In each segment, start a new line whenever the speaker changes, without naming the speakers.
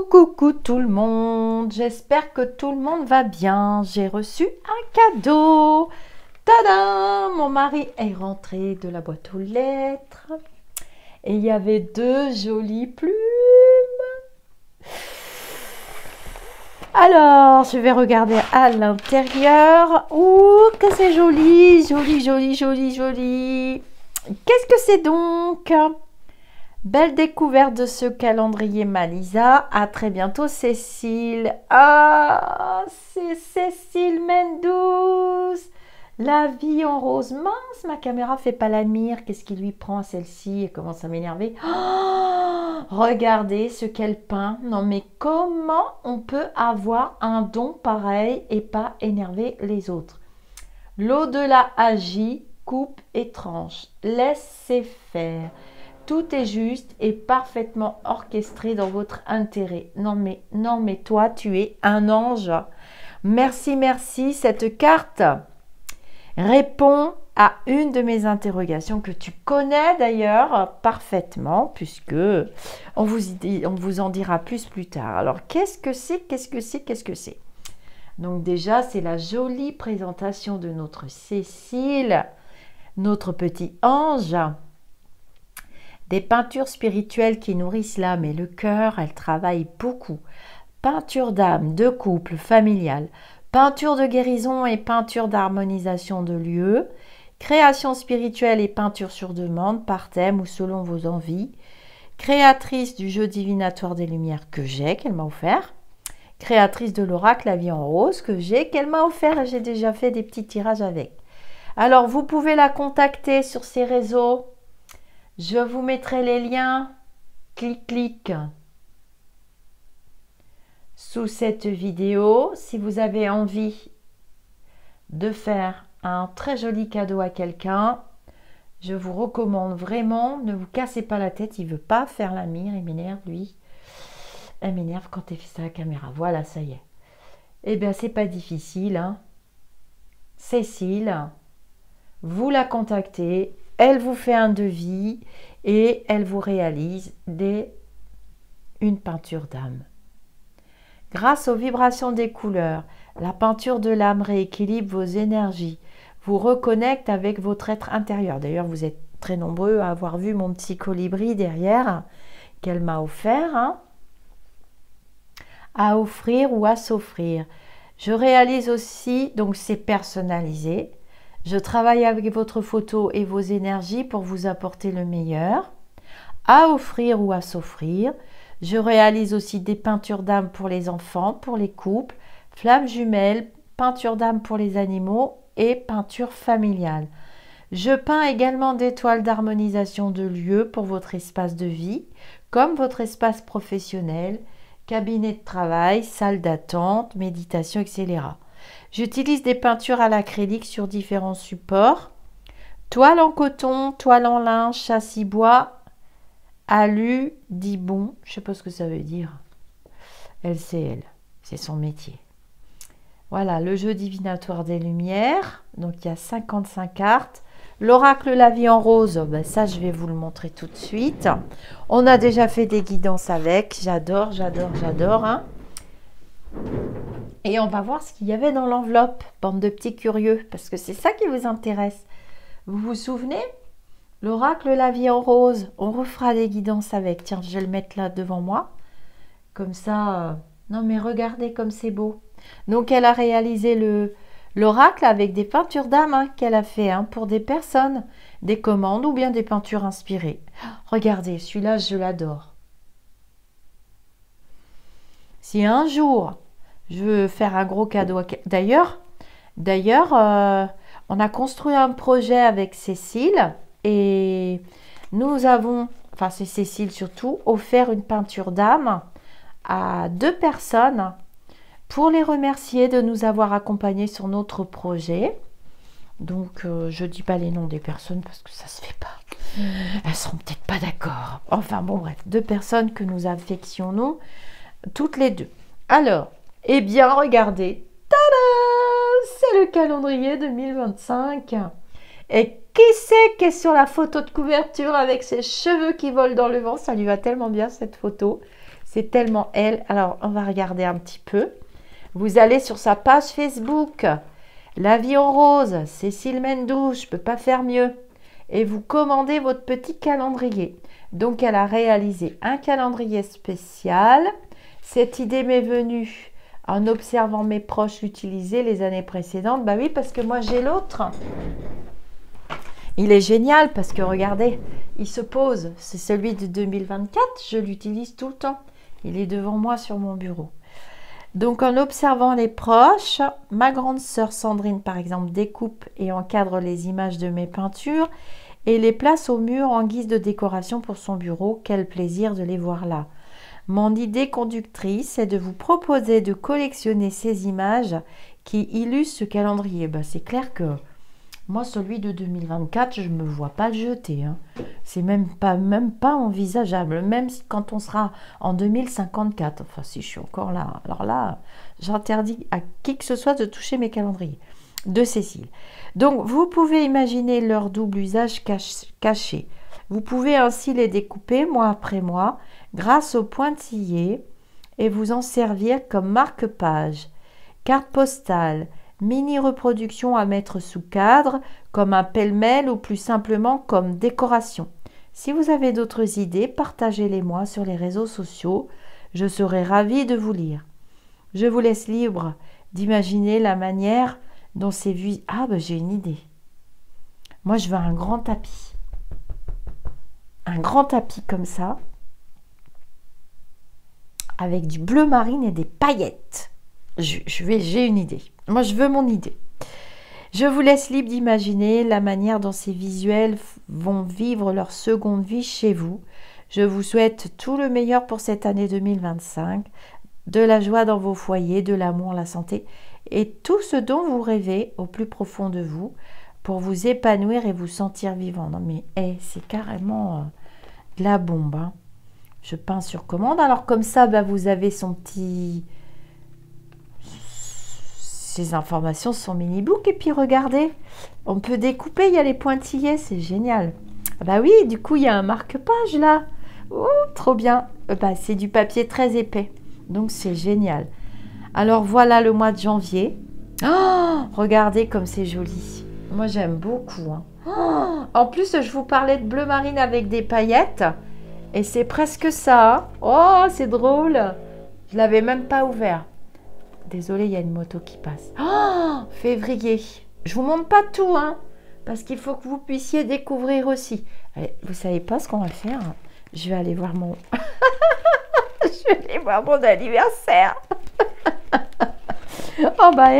Coucou tout le monde, j'espère que tout le monde va bien. J'ai reçu un cadeau. Tadam! Mon mari est rentré de la boîte aux lettres et il y avait deux jolies plumes. Alors, je vais regarder à l'intérieur. Ouh, que c'est joli, joli, joli, joli, joli. Qu'est-ce que c'est donc? Belle découverte de ce calendrier Malisa. À très bientôt, Cécile. Ah, c'est Cécile Mendous. La vie en rose. Mince, ma caméra fait pas la mire. Qu'est-ce qui lui prend à celle-ci? Elle commence à m'énerver. Oh, regardez ce qu'elle peint. Non, mais comment on peut avoir un don pareil et pas énerver les autres? L'au-delà agit, coupe et tranche. Laissez faire. Tout est juste et parfaitement orchestré dans votre intérêt. Non mais toi, tu es un ange. Merci, merci. Cette carte répond à une de mes interrogations que tu connais d'ailleurs parfaitement puisque on vous en dira plus tard. Alors, qu'est-ce que c'est? Qu'est-ce que c'est? Qu'est-ce que c'est? Donc déjà, c'est la jolie présentation de notre Cécile, notre petit ange. Des peintures spirituelles qui nourrissent l'âme et le cœur, elle travaille beaucoup. Peinture d'âme, de couple, familial, peinture de guérison et peinture d'harmonisation de lieux, création spirituelle et peinture sur demande, par thème ou selon vos envies, créatrice du jeu divinatoire des lumières que j'ai, qu'elle m'a offert, créatrice de l'oracle La vie en rose que j'ai, qu'elle m'a offert et j'ai déjà fait des petits tirages avec. Alors, vous pouvez la contacter sur ses réseaux. Je vous mettrai les liens, clic, sous cette vidéo. Si vous avez envie de faire un très joli cadeau à quelqu'un, je vous recommande vraiment, ne vous cassez pas la tête, il ne veut pas faire la mire, il m'énerve lui. Elle m'énerve quand elle fait ça à la caméra. Voilà, ça y est. Eh bien, c'est pas difficile, hein. Cécile, vous la contactez. Elle vous fait un devis et elle vous réalise une peinture d'âme. Grâce aux vibrations des couleurs, la peinture de l'âme rééquilibre vos énergies, vous reconnecte avec votre être intérieur. D'ailleurs, vous êtes très nombreux à avoir vu mon petit colibri derrière qu'elle m'a offert, hein, à offrir ou à s'offrir. Je réalise aussi, donc c'est personnalisé. Je travaille avec votre photo et vos énergies pour vous apporter le meilleur, à offrir ou à s'offrir. Je réalise aussi des peintures d'âme pour les enfants, pour les couples, flammes jumelles, peinture d'âme pour les animaux et peinture familiale. Je peins également des toiles d'harmonisation de lieux pour votre espace de vie, comme votre espace professionnel, cabinet de travail, salle d'attente, méditation, etc. J'utilise des peintures à l'acrylique sur différents supports. Toile en coton, toile en lin, châssis bois, alu, dibon. Je ne sais pas ce que ça veut dire. LCL, c'est son métier. Voilà, le jeu divinatoire des lumières. Donc, il y a 55 cartes. L'oracle La vie en rose, ben ça, je vais vous le montrer tout de suite. On a déjà fait des guidances avec. J'adore, j'adore, j'adore, hein. Et on va voir ce qu'il y avait dans l'enveloppe, bande de petits curieux, parce que c'est ça qui vous intéresse. Vous vous souvenez? L'oracle La vie en rose, on refera des guidances avec. Tiens, je vais le mettre là devant moi. Comme ça, non mais regardez comme c'est beau. Donc elle a réalisé l'oracle avec des peintures d'âme, hein, qu'elle a fait, hein, pour des personnes, des commandes ou bien des peintures inspirées. Regardez, celui-là, je l'adore. Si un jour je veux faire un gros cadeau. D'ailleurs, on a construit un projet avec Cécile et nous avons, enfin c'est Cécile surtout, offert une peinture d'âme à 2 personnes pour les remercier de nous avoir accompagnés sur notre projet. Donc, je ne dis pas les noms des personnes parce que ça ne se fait pas. Elles seront peut-être pas d'accord. Enfin bon, bref, 2 personnes que nous affectionnons toutes les 2. Alors, eh bien, regardez, tada, c'est le calendrier 2025. Et Qui c'est qui est sur la photo de couverture avec ses cheveux qui volent dans le vent? Ça lui va tellement bien cette photo. C'est tellement elle. Alors, on va regarder un petit peu. Vous allez sur sa page Facebook. La vie en rose, Cécile Mendouche, je ne peux pas faire mieux. Et vous commandez votre petit calendrier. Donc, elle a réalisé un calendrier spécial. Cette idée m'est venue en observant mes proches l'utiliser les années précédentes. Bah oui, parce que moi, j'ai l'autre. Il est génial parce que, regardez, il se pose. C'est celui de 2024. Je l'utilise tout le temps. Il est devant moi sur mon bureau. Donc, en observant les proches, ma grande sœur Sandrine, par exemple, découpe et encadre les images de mes peintures et les place au mur en guise de décoration pour son bureau. Quel plaisir de les voir là. Mon idée conductrice est de vous proposer de collectionner ces images qui illustrent ce calendrier. Ben, c'est clair que moi, celui de 2024, je ne me vois pas le jeter. Hein. C'est même pas envisageable. Même quand on sera en 2054. Enfin, si je suis encore là. Alors là, j'interdis à qui que ce soit de toucher mes calendriers. De Cécile. Donc, vous pouvez imaginer leur double usage caché. Vous pouvez ainsi les découper mois après mois grâce au pointillé et vous en servir comme marque-page, carte postale, mini-reproduction à mettre sous cadre, comme un pêle-mêle ou plus simplement comme décoration. Si vous avez d'autres idées, partagez-les-moi sur les réseaux sociaux. Je serai ravie de vous lire. Je vous laisse libre d'imaginer la manière dont c'est vu. Ah, ben j'ai une idée. Moi, je veux un grand tapis. Un grand tapis comme ça, avec du bleu marine et des paillettes. J'ai une idée. Moi, je veux mon idée. Je vous laisse libre d'imaginer la manière dont ces visuels vont vivre leur seconde vie chez vous. Je vous souhaite tout le meilleur pour cette année 2025, de la joie dans vos foyers, de l'amour, la santé et tout ce dont vous rêvez au plus profond de vous pour vous épanouir et vous sentir vivant. Non mais c'est carrément de la bombe. Hein. Je peins sur commande. Alors comme ça, bah, vous avez son petit... Ces informations, son mini-book. Et puis regardez, on peut découper, il y a les pointillés, c'est génial. Ah bah oui, du coup, il y a un marque-page là. Oh, trop bien. Bah, c'est du papier très épais. Donc c'est génial. Alors voilà le mois de janvier. Oh, regardez comme c'est joli. Moi, j'aime beaucoup. Hein. Oh, en plus, je vous parlais de bleu marine avec des paillettes. Et c'est presque ça. Oh, c'est drôle. Je ne l'avais même pas ouvert. Désolée, il y a une moto qui passe. Oh, février. Je vous montre pas tout, hein. Parce qu'il faut que vous puissiez découvrir aussi. Allez, vous savez pas ce qu'on va faire. Je vais aller voir mon... Je vais aller voir mon anniversaire. Oh bah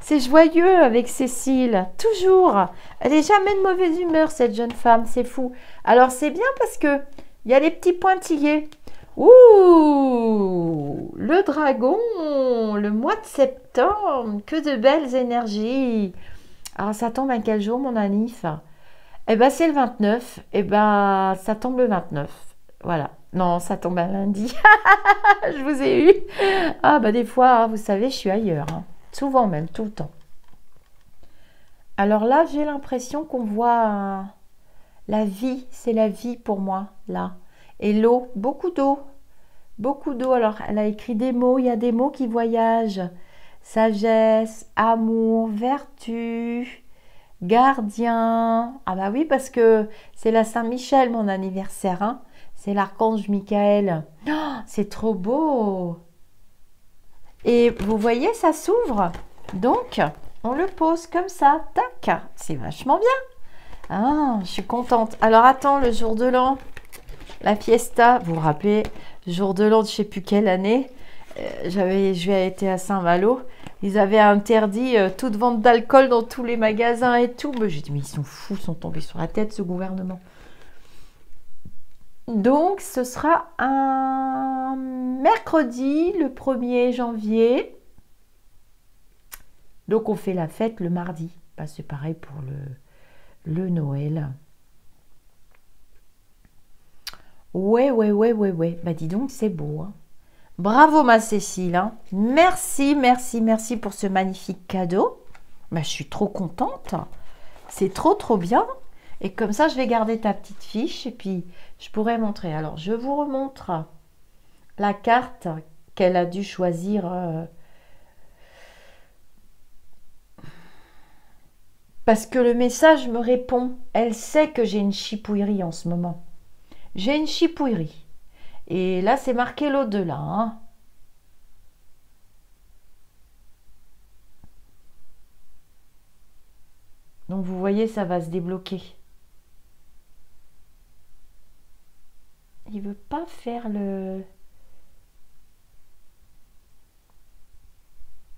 c'est joyeux avec Cécile, toujours. Elle est jamais de mauvaise humeur cette jeune femme, c'est fou. Alors c'est bien parce que il y a les petits pointillés. Ouh, le dragon, le mois de septembre, que de belles énergies. Alors ça tombe à quel jour mon anniv? Eh ben c'est le 29, eh ben ça tombe le 29, voilà. Non, ça tombe un lundi. Je vous ai eu. Ah, bah des fois, hein, vous savez, je suis ailleurs. Hein. Souvent même, tout le temps. Alors là, j'ai l'impression qu'on voit la vie. C'est la vie pour moi, là. Et l'eau, beaucoup d'eau. Beaucoup d'eau. Alors, elle a écrit des mots. Il y a des mots qui voyagent. Sagesse, amour, vertu, gardien. Ah bah oui, parce que c'est la Saint-Michel, mon anniversaire, hein. C'est l'archange Michael. Oh, c'est trop beau. Et vous voyez, ça s'ouvre. Donc, on le pose comme ça. Tac. C'est vachement bien. Ah, je suis contente. Alors, attends, le jour de l'an, la fiesta. Vous vous rappelez, le jour de l'an de je ne sais plus quelle année, j'ai été à Saint-Malo. Ils avaient interdit toute vente d'alcool dans tous les magasins et tout. J'ai dit, mais ils sont fous, ils sont tombés sur la tête, ce gouvernement. Donc, ce sera un mercredi, le 1er janvier. Donc, on fait la fête le mardi. Bah, c'est pareil pour le Noël. Ouais. Bah, dis donc, c'est beau. Hein. Bravo, ma Cécile. Hein. Merci pour ce magnifique cadeau. Bah, je suis trop contente. C'est trop bien. Et comme ça, je vais garder ta petite fiche et puis je pourrai montrer. Alors, je vous remontre la carte qu'elle a dû choisir. Parce que le message me répond. Elle sait que j'ai une chipouillerie en ce moment. J'ai une chipouillerie. Et là, c'est marqué l'au-delà. Hein. Donc, vous voyez, ça va se débloquer. Il veut pas faire le...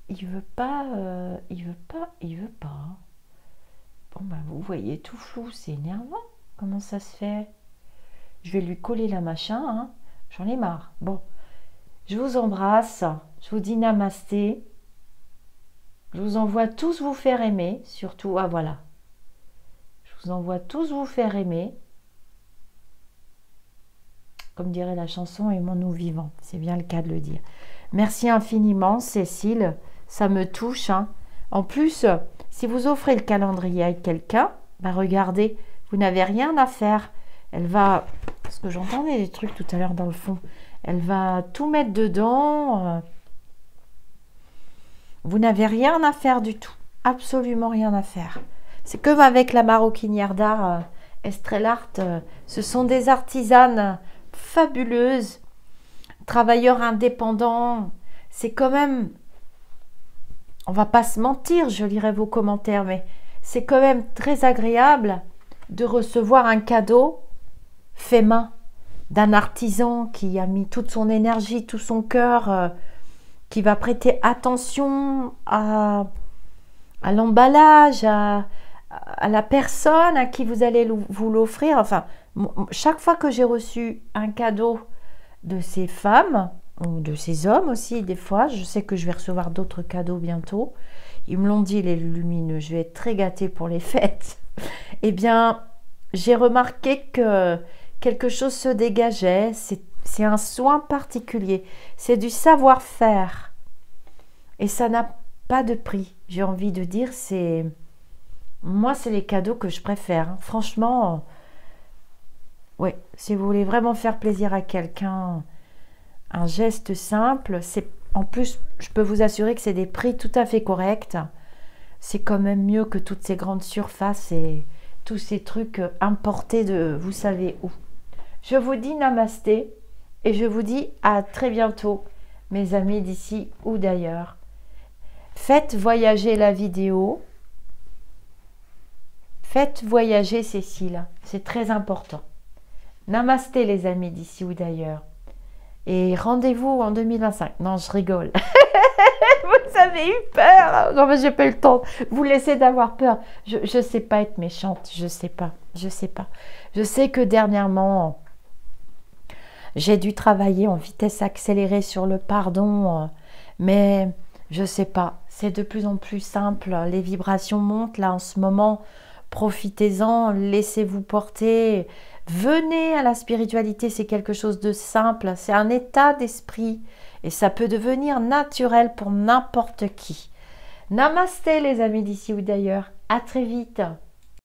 Il veut pas... Il veut pas. Bon, ben, vous voyez, tout flou, c'est énervant. Comment ça se fait? Je vais lui coller la machin, hein. J'en ai marre. Bon, je vous embrasse. Je vous dis namasté. Je vous envoie tous vous faire aimer. Surtout, ah voilà. Je vous envoie tous vous faire aimer. Comme dirait la chanson, aimons-nous vivants. C'est bien le cas de le dire. Merci infiniment, Cécile. Ça me touche. Hein. En plus, si vous offrez le calendrier à quelqu'un, bah regardez, vous n'avez rien à faire. Elle va... Parce que j'entendais des trucs tout à l'heure dans le fond. Elle va tout mettre dedans. Vous n'avez rien à faire du tout. Absolument rien à faire. C'est comme avec la maroquinière d'art Estrella Art. Ce sont des artisanes fabuleuses, travailleurs indépendants. C'est quand même, on va pas se mentir, je lirai vos commentaires, mais c'est quand même très agréable de recevoir un cadeau fait main d'un artisan qui a mis toute son énergie, tout son cœur, qui va prêter attention à l'emballage, à la personne à qui vous allez vous l'offrir. Enfin, chaque fois que j'ai reçu un cadeau de ces femmes, ou de ces hommes aussi, des fois, je sais que je vais recevoir d'autres cadeaux bientôt, ils me l'ont dit, les lumineux, je vais être très gâtée pour les fêtes, eh bien, j'ai remarqué que quelque chose se dégageait, c'est un soin particulier, c'est du savoir-faire, et ça n'a pas de prix, j'ai envie de dire, moi, c'est les cadeaux que je préfère, hein. Franchement, ouais, si vous voulez vraiment faire plaisir à quelqu'un, un geste simple, en plus, je peux vous assurer que c'est des prix tout à fait corrects. C'est quand même mieux que toutes ces grandes surfaces et tous ces trucs importés de vous savez où. Je vous dis namasté et je vous dis à très bientôt, mes amis d'ici ou d'ailleurs. Faites voyager la vidéo. Faites voyager Cécile, c'est très important. Namasté les amis d'ici ou d'ailleurs. Et rendez-vous en 2025. Non, je rigole. Vous avez eu peur. Non, mais j'ai pas eu le temps. Vous laissez d'avoir peur. Je sais pas être méchante. Je sais pas. Je sais pas. Je sais que dernièrement, j'ai dû travailler en vitesse accélérée sur le pardon. Mais je sais pas. C'est de plus en plus simple. Les vibrations montent là en ce moment. Profitez-en. Laissez-vous porter. Venez à la spiritualité, c'est quelque chose de simple, c'est un état d'esprit et ça peut devenir naturel pour n'importe qui. Namasté les amis d'ici ou d'ailleurs, à très vite.